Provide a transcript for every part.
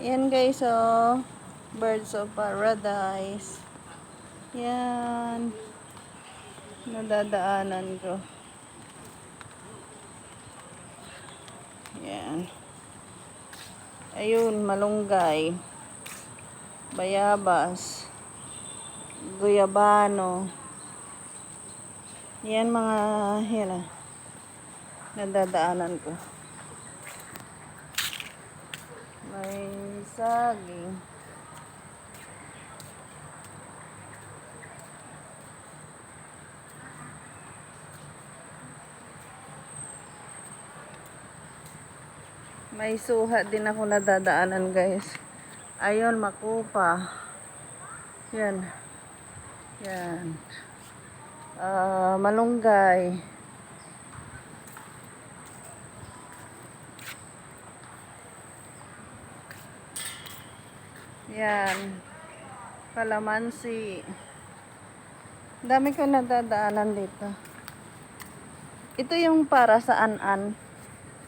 Yan guys, oh. Birds of Paradise. Yan. Nadadaanan ko. Yan. Ayun, malunggay. Bayabas. Guyabano. Yan mga yan, nadadaanan ko. May saging. May suha din ako nadadaanan guys. Ayun, makupa. Yan. Yan. Malunggay. Yan. Kalamansi. Dami ko nadadaanan dito. Ito yung para sa an-an.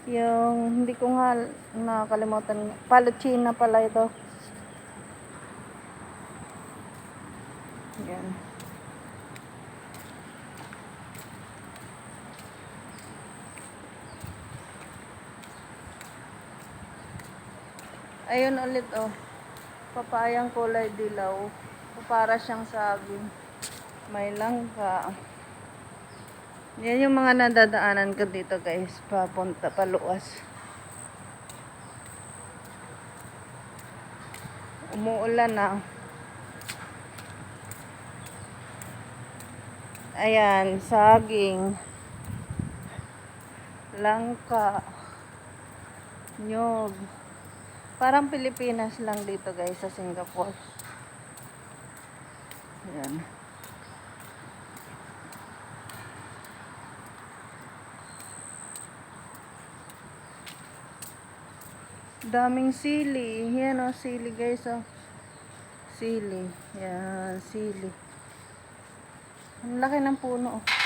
Yung hindi ko nga nakalimutan. Paluchina pala ito. Yan. Ayun ulit oh. Papayang kulay dilaw. Para siyang saging. May langka. Yan yung mga nadadaanan ko dito guys. Papunta paluwas. Umuulan na. Ayan, saging. Langka. Nyog. Parang Pilipinas lang dito guys sa Singapore. Ayan. Daming sili. Yan o, sili guys o. Sili. Yan, sili. Ang laki ng puno o.